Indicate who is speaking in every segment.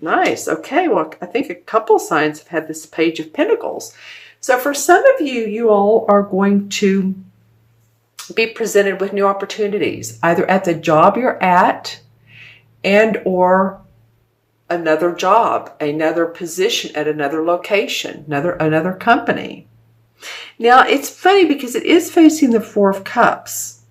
Speaker 1: Nice. Okay. Well, I think a couple signs have had this Page of Pentacles. So for some of you, you all are going to be presented with new opportunities, either at the job you're at and or another job, another position at another location, another company. Now, it's funny because it is facing the Four of Cups.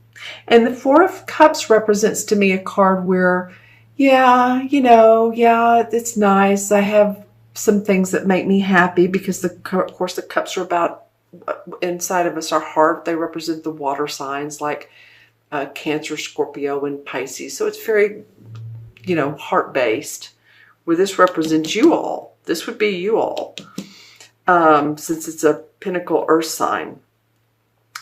Speaker 1: And the Four of Cups represents to me a card where, yeah, it's nice. I have some things that make me happy because, of course, the cups are about inside of us, our heart. They represent the water signs like Cancer, Scorpio, and Pisces. So it's very, heart-based, where this represents you all. This would be you all, since it's a Pentacle Earth sign.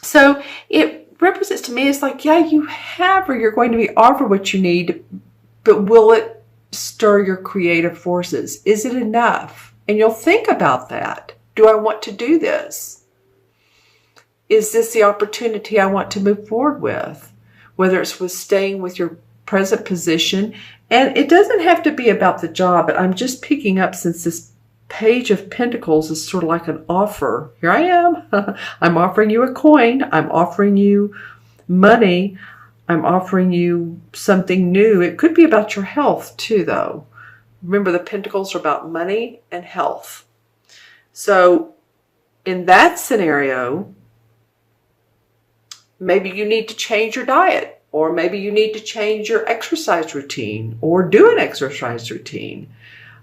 Speaker 1: So it represents to me, it's like, yeah, you have, or you're going to be offered what you need, but will it stir your creative forces? Is it enough? And you'll think about that. Do I want to do this? Is this the opportunity I want to move forward with? Whether it's with staying with your present position. And it doesn't have to be about the job, but I'm just picking up, since this Page of Pentacles is sort of like an offer. Here I am. I'm offering you a coin. I'm offering you money. I'm offering you something new. It could be about your health too, though. Remember, the Pentacles are about money and health. So in that scenario, maybe you need to change your diet, or maybe you need to change your exercise routine, or do an exercise routine.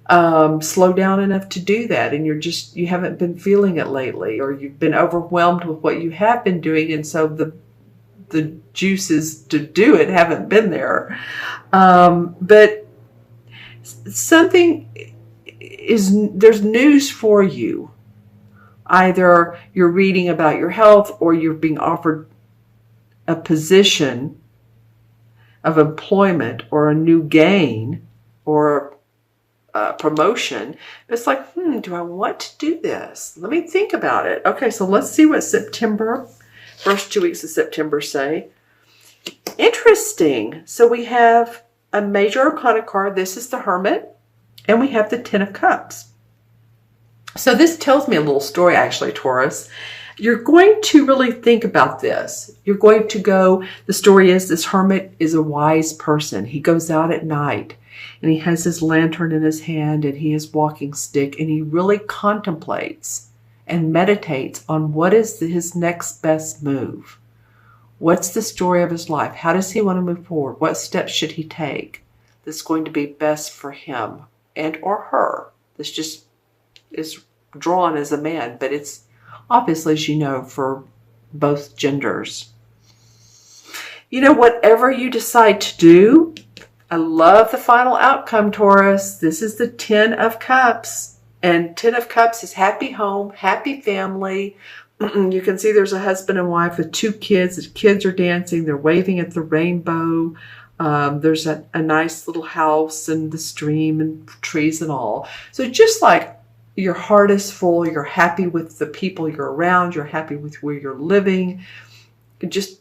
Speaker 1: Slow down enough to do that, and you haven't been feeling it lately, or you've been overwhelmed with what you have been doing, and so the juices to do it haven't been there. But there's news for you. Either you're reading about your health, or you're being offered a position of employment, or a new gain, or promotion. It's like, do I want to do this? Let me think about it. Okay, so let's see what first 2 weeks of September say. Interesting. So we have a major arcana card. This is the Hermit, and we have the Ten of Cups. So this tells me a little story, actually, Taurus. You're going to really think about this. You're going to go, the story is, this hermit is a wise person. He goes out at night, and he has his lantern in his hand, and he has walking stick, and he really contemplates and meditates on what is his next best move. What's the story of his life? How does he want to move forward? What steps should he take that's going to be best for him and or her? This just is drawn as a man, but it's obviously, as you know, for both genders. Whatever you decide to do, I love the final outcome, Taurus. This is the Ten of Cups. And Ten of Cups is happy home, happy family. You can see there's a husband and wife with 2 kids. The kids are dancing. They're waving at the rainbow. There's a nice little house and the stream and trees and all. So just like your heart is full, you're happy with the people you're around, you're happy with where you're living, just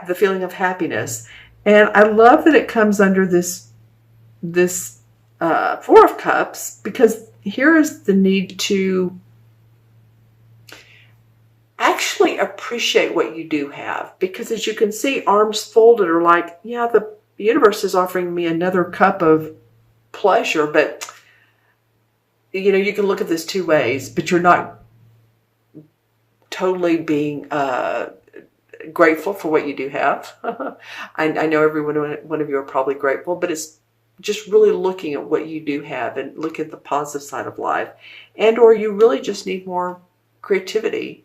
Speaker 1: the feeling of happiness. And I love that it comes under this Four of Cups, because here is the need to actually appreciate what you do have. Because as you can see, arms folded are like, yeah, the universe is offering me another cup of pleasure, but you can look at this 2 ways, but you're not totally being grateful for what you do have. I know every one of you are probably grateful, but it's just really looking at what you do have and look at the positive side of life. And or you really just need more creativity,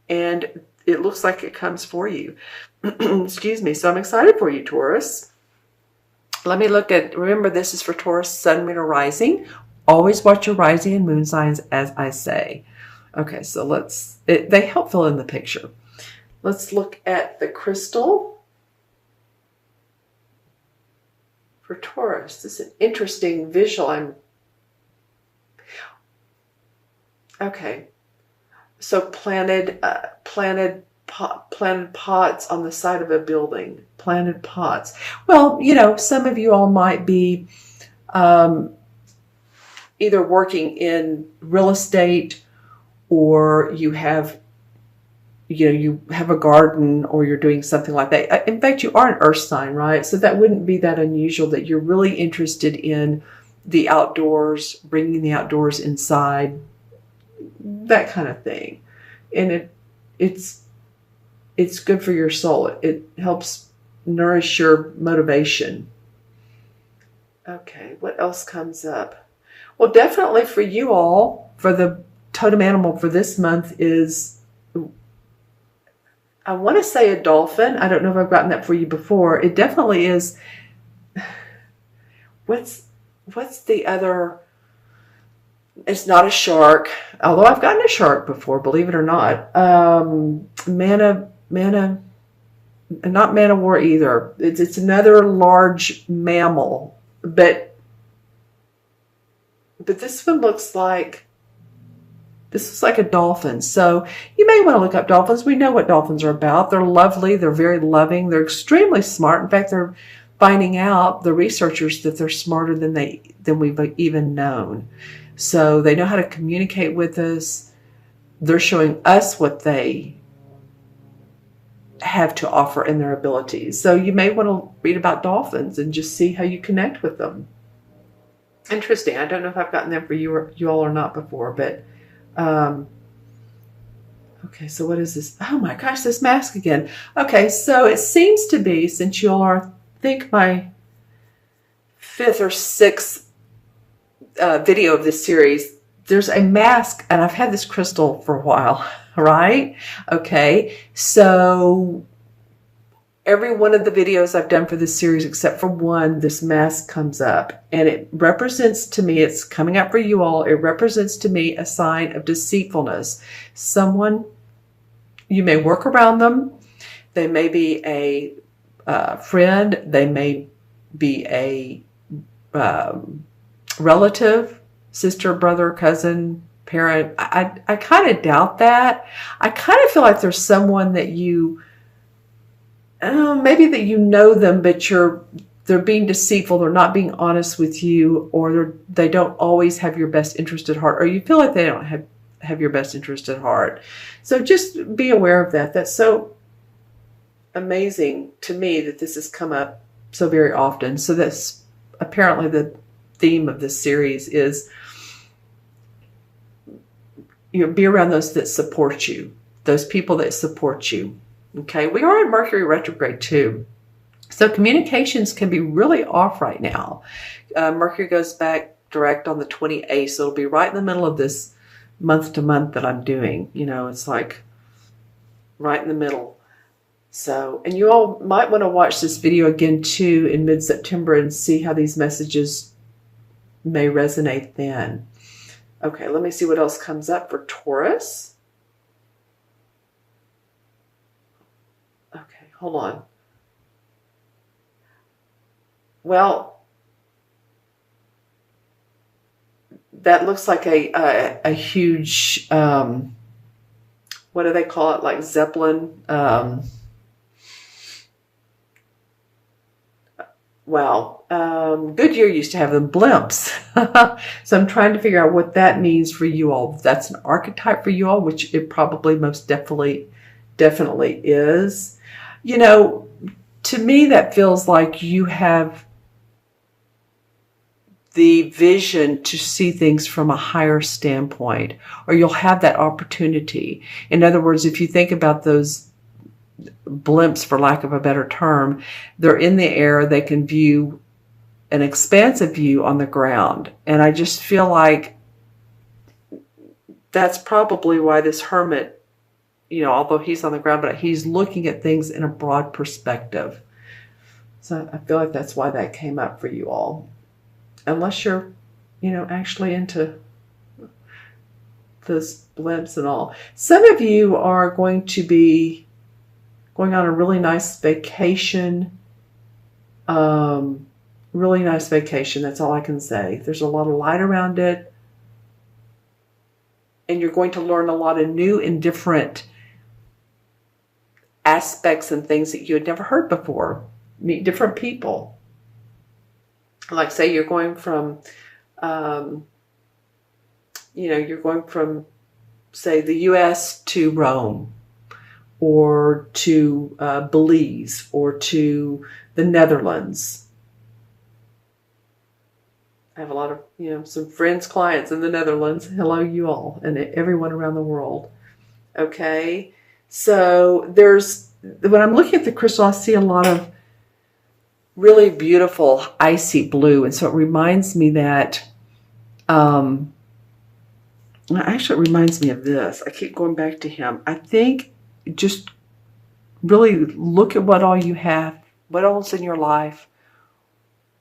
Speaker 1: and it looks like it comes for you. Excuse me. So I'm excited for you, Taurus. Let me remember, this is for Taurus, Sun, Moon, or Rising. Always watch your rising and moon signs, as I say. Okay, so they help fill in the picture. Let's look at the crystal for Taurus. This is an interesting visual. Okay. So planted pots on the side of a building. Planted pots. Well, some of you all might be either working in real estate, or you have a garden, or you're doing something like that. In fact, you are an earth sign, right? So that wouldn't be that unusual that you're really interested in the outdoors, bringing the outdoors inside, that kind of thing. And it's good for your soul. It helps nourish your motivation. Okay, what else comes up? Well, definitely for you all, for the totem animal for this month is, I want to say a dolphin. I don't know if I've gotten that for you before. It definitely is. What's the other? It's not a shark, although I've gotten a shark before, believe it or not. Not man-o-war either. It's another large mammal, but this one looks like a dolphin. So you may want to look up dolphins. We know what dolphins are about. They're lovely. They're very loving. They're extremely smart. In fact, they're finding out, the researchers, that they're smarter than we've even known. So they know how to communicate with us. They're showing us what they have to offer in their abilities. So you may want to read about dolphins and just see how you connect with them. Interesting. I don't know if I've gotten them for you all or not before, but okay, so what is this? Oh my gosh, this mask again. Okay, so it seems to be, since you all are, I think, my 5th or 6th video of this series, there's a mask, and I've had this crystal for a while, right? Okay, so every one of the videos I've done for this series, except for one, this mask comes up, and it represents to me, it's coming up for you all, it represents to me a sign of deceitfulness. Someone, you may work around them. They may be a friend. They may be a relative, sister, brother, cousin, parent. I kind of doubt that. I kind of feel like there's someone that you, maybe that you know them, but they're being deceitful. They're not being honest with you, or they don't always have your best interest at heart, or you feel like they don't have your best interest at heart. So just be aware of that. That's so amazing to me that this has come up so very often. So that's apparently the theme of this series is, be around those that support you, those people that support you. Okay, we are in Mercury retrograde too. So communications can be really off right now. Mercury goes back direct on the 28th, so it'll be right in the middle of this month to month that I'm doing. It's like right in the middle. So, and you all might want to watch this video again too in mid-September and see how these messages may resonate then. Okay, let me see what else comes up for Taurus. Okay, hold on. Well, that looks like a huge, what do they call it? Like Zeppelin. Wow. Goodyear used to have them, blimps. So I'm trying to figure out what that means for you all. If that's an archetype for you all, which it probably most definitely is. To me, that feels like you have the vision to see things from a higher standpoint, or you'll have that opportunity. In other words, if you think about those blimps, for lack of a better term, they're in the air, they can view an expansive view on the ground. And I just feel like that's probably why this hermit, although he's on the ground, but he's looking at things in a broad perspective. So I feel like that's why that came up for you all. Unless you're, actually into those blimps and all. Some of you are going to be going on a really nice vacation. Really nice vacation. That's all I can say. There's a lot of light around it. And you're going to learn a lot of new and different aspects and things that you had never heard before. Meet different people. Like say you're going from you're going from, say, the U.S. to Rome, or to Belize, or to the Netherlands. I have a lot of, some friends, clients in the Netherlands. Hello, you all, and everyone around the world. Okay, so when I'm looking at the crystal, I see a lot of really beautiful icy blue, and so it reminds me that, actually it reminds me of this. I keep going back to him. I think just really look at what all you have, what all's in your life,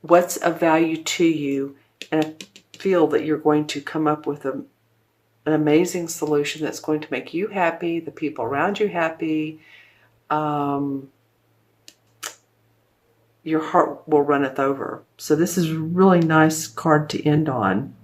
Speaker 1: what's of value to you, and I feel that you're going to come up with an amazing solution that's going to make you happy, the people around you happy. Your heart will runneth over. So this is a really nice card to end on.